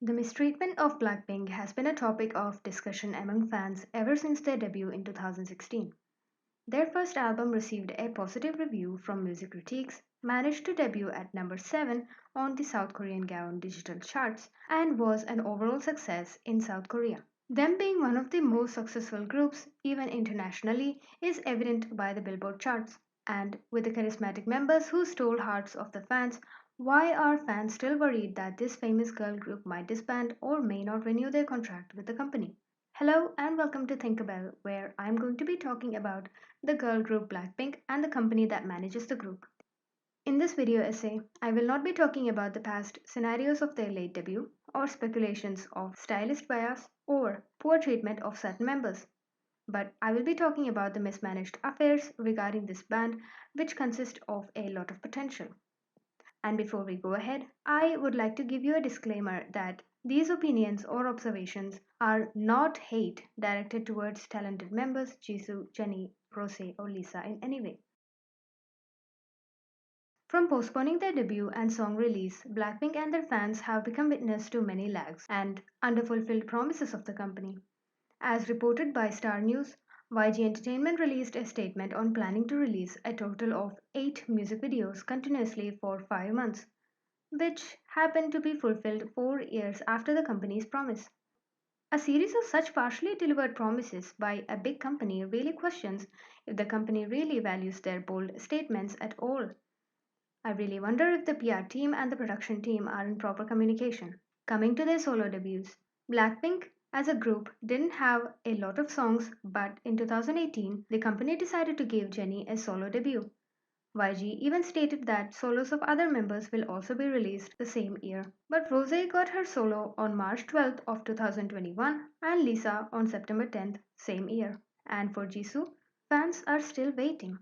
The mistreatment of BlackPink has been a topic of discussion among fans ever since their debut in 2016. Their first album received a positive review from music critics, managed to debut at number 7 on the South Korean Gaon digital charts, and was an overall success in South Korea. Them being one of the most successful groups, even internationally, is evident by the Billboard charts. And with the charismatic members who stole hearts of the fans, why are fans still worried that this famous girl group might disband or may not renew their contract with the company? Hello and welcome to ThinkerBell, where I'm going to be talking about the girl group BlackPink and the company that manages the group. In this video essay, I will not be talking about the past scenarios of their late debut or speculations of stylist bias or poor treatment of certain members, but I will be talking about the mismanaged affairs regarding this band, which consist of a lot of potential. And before we go ahead, I would like to give you a disclaimer that these opinions or observations are not hate directed towards talented members Jisoo, Jennie, Rose, or Lisa in any way. From postponing their debut and song release, BlackPink and their fans have become witness to many lags and underfulfilled promises of the company. As reported by Star News, YG Entertainment released a statement on planning to release a total of 8 music videos continuously for 5 months, which happened to be fulfilled 4 years after the company's promise. A series of such partially delivered promises by a big company really questions if the company really values their bold statements at all. I really wonder if the PR team and the production team are in proper communication. Coming to their solo debuts, Blackpink as a group didn't have a lot of songs, but in 2018, the company decided to give Jennie a solo debut. YG even stated that solos of other members will also be released the same year. But Rose got her solo on March 12th of 2021 and Lisa on September 10th same year. And for Jisoo, fans are still waiting.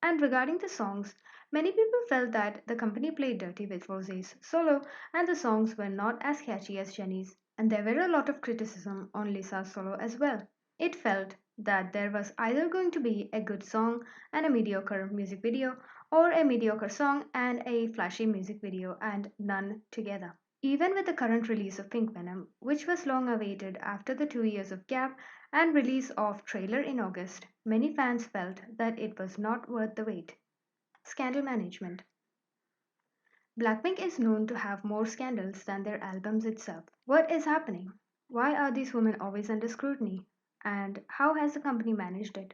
And regarding the songs, many people felt that the company played dirty with Rose's solo and the songs were not as catchy as Jennie's. And there were a lot of criticism on Lisa's solo as well. It felt that there was either going to be a good song and a mediocre music video, or a mediocre song and a flashy music video, and none together. Even with the current release of Pink Venom, which was long awaited after the 2 years of gap and release of trailer in August, many fans felt that it was not worth the wait. Scandal management. Blackpink is known to have more scandals than their albums itself. What is happening? Why are these women always under scrutiny? And how has the company managed it?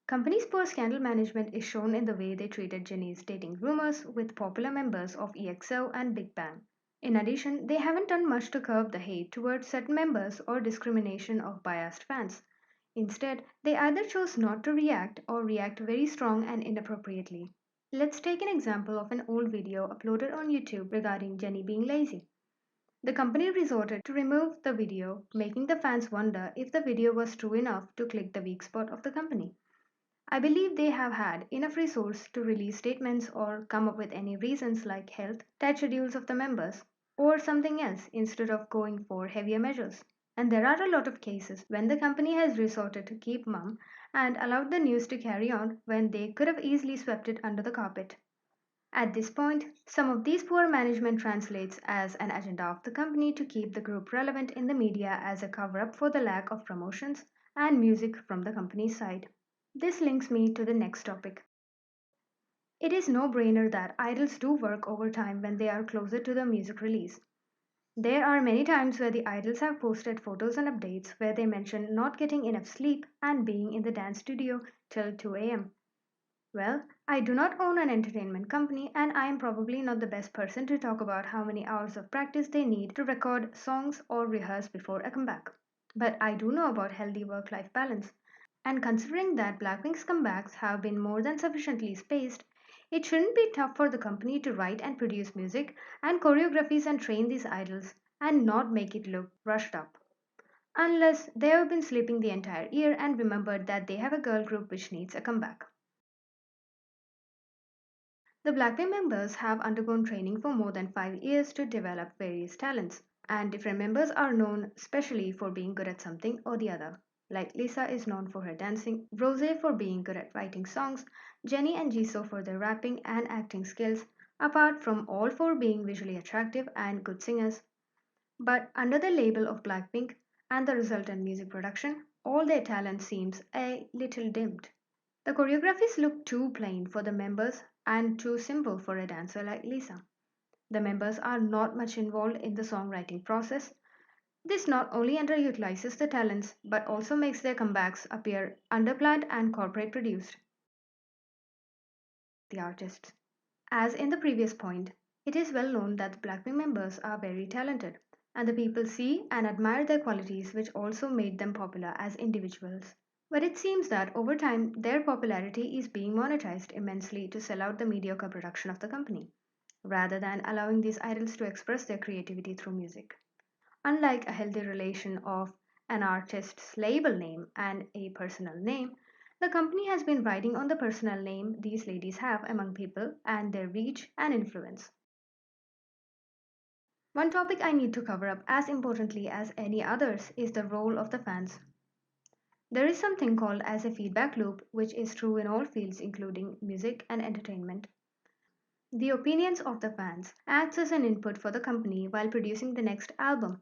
Company's poor scandal management is shown in the way they treated Jennie's dating rumors with popular members of EXO and Big Bang. In addition, they haven't done much to curb the hate towards certain members or discrimination of biased fans. Instead, they either chose not to react or react very strong and inappropriately. Let's take an example of an old video uploaded on YouTube regarding Jennie being lazy. The company resorted to remove the video, making the fans wonder if the video was true enough to click the weak spot of the company. I believe they have had enough resource to release statements or come up with any reasons like health, tight schedules of the members, or something else instead of going for heavier measures. And there are a lot of cases when the company has resorted to keep mum and allowed the news to carry on when they could have easily swept it under the carpet. At this point, some of these poor management translates as an agenda of the company to keep the group relevant in the media as a cover up for the lack of promotions and music from the company's side. This links me to the next topic. It is no brainer that idols do work overtime when they are closer to the music release. There are many times where the idols have posted photos and updates where they mention not getting enough sleep and being in the dance studio till 2 am. Well, I do not own an entertainment company and I am probably not the best person to talk about how many hours of practice they need to record songs or rehearse before a comeback. But I do know about healthy work life balance. And considering that Blackpink's comebacks have been more than sufficiently spaced, it shouldn't be tough for the company to write and produce music and choreographies and train these idols and not make it look rushed up. Unless they have been sleeping the entire year and remembered that they have a girl group which needs a comeback. The Blackpink members have undergone training for more than 5 years to develop various talents, and different members are known specially for being good at something or the other. Like Lisa is known for her dancing, Rose for being good at writing songs, Jennie and Jisoo for their rapping and acting skills, apart from all four being visually attractive and good singers. But under the label of Blackpink and the resultant music production, all their talent seems a little dimmed. The choreographies look too plain for the members and too simple for a dancer like Lisa. The members are not much involved in the songwriting process. This not only underutilizes the talents but also makes their comebacks appear underplanned and corporate produced. The artists. As in the previous point, it is well known that the Blackpink members are very talented, and the people see and admire their qualities, which also made them popular as individuals. But it seems that over time, their popularity is being monetized immensely to sell out the mediocre production of the company, rather than allowing these idols to express their creativity through music. Unlike a healthy relation of an artist's label name and a personal name, the company has been riding on the personal name these ladies have among people and their reach and influence. One topic I need to cover up as importantly as any others is the role of the fans. There is something called as a feedback loop, which is true in all fields including music and entertainment. The opinions of the fans acts as an input for the company while producing the next album.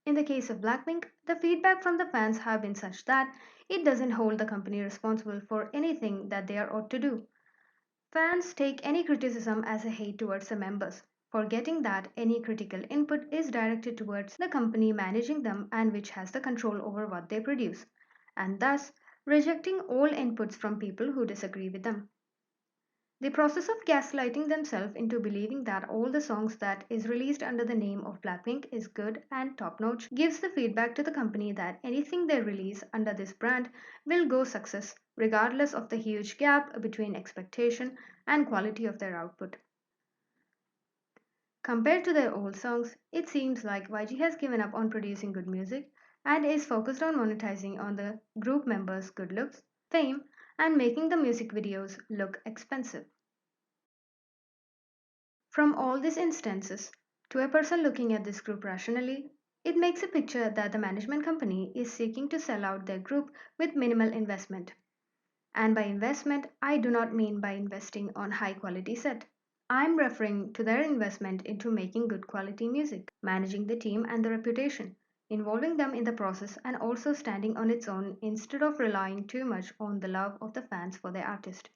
In the case of Blackpink, the feedback from the fans have been such that it doesn't hold the company responsible for anything that they are ought to do. Fans take any criticism as a hate towards the members, forgetting that any critical input is directed towards the company managing them and which has the control over what they produce, and thus rejecting all inputs from people who disagree with them. The process of gaslighting themselves into believing that all the songs that is released under the name of Blackpink is good and top notch gives the feedback to the company that anything they release under this brand will go success regardless of the huge gap between expectation and quality of their output. Compared to their old songs, it seems like YG has given up on producing good music and is focused on monetizing on the group members' good looks, fame, and making the music videos look expensive. From all these instances, to a person looking at this group rationally, it makes a picture that the management company is seeking to sell out their group with minimal investment. And by investment, I do not mean by investing on high quality set. I'm referring to their investment into making good quality music, managing the team and the reputation, involving them in the process, and also standing on its own instead of relying too much on the love of the fans for their artist.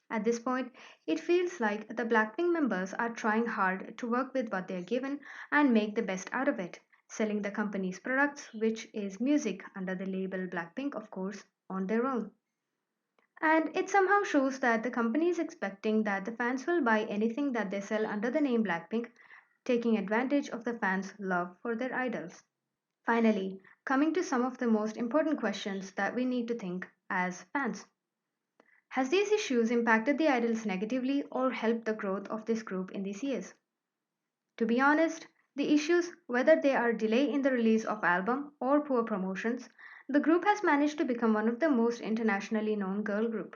At this point, it feels like the Blackpink members are trying hard to work with what they're given and make the best out of it, selling the company's products, which is music under the label Blackpink, of course, on their own. And it somehow shows that the company is expecting that the fans will buy anything that they sell under the name Blackpink, taking advantage of the fans' love for their idols. Finally, coming to some of the most important questions that we need to think as fans. Has these issues impacted the idols negatively or helped the growth of this group in these years? To be honest, the issues, whether they are delay in the release of album or poor promotions, the group has managed to become one of the most internationally known girl group.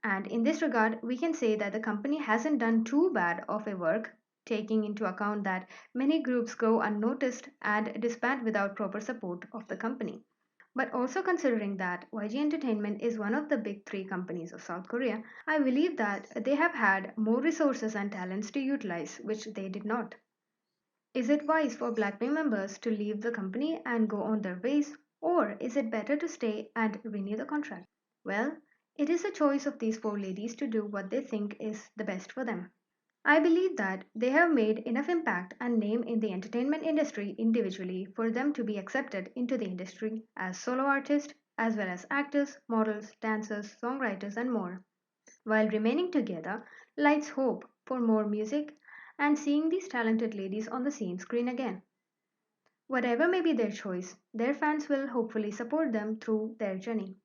And in this regard, we can say that the company hasn't done too bad of a work, taking into account that many groups go unnoticed and disband without proper support of the company. But also considering that YG Entertainment is one of the big three companies of South Korea, I believe that they have had more resources and talents to utilize, which they did not. Is it wise for Blackpink members to leave the company and go on their ways, or is it better to stay and renew the contract? Well, it is a choice of these four ladies to do what they think is the best for them. I believe that they have made enough impact and name in the entertainment industry individually for them to be accepted into the industry as solo artists as well as actors, models, dancers, songwriters, and more. While remaining together lights hope for more music and seeing these talented ladies on the same screen again. Whatever may be their choice, their fans will hopefully support them through their journey.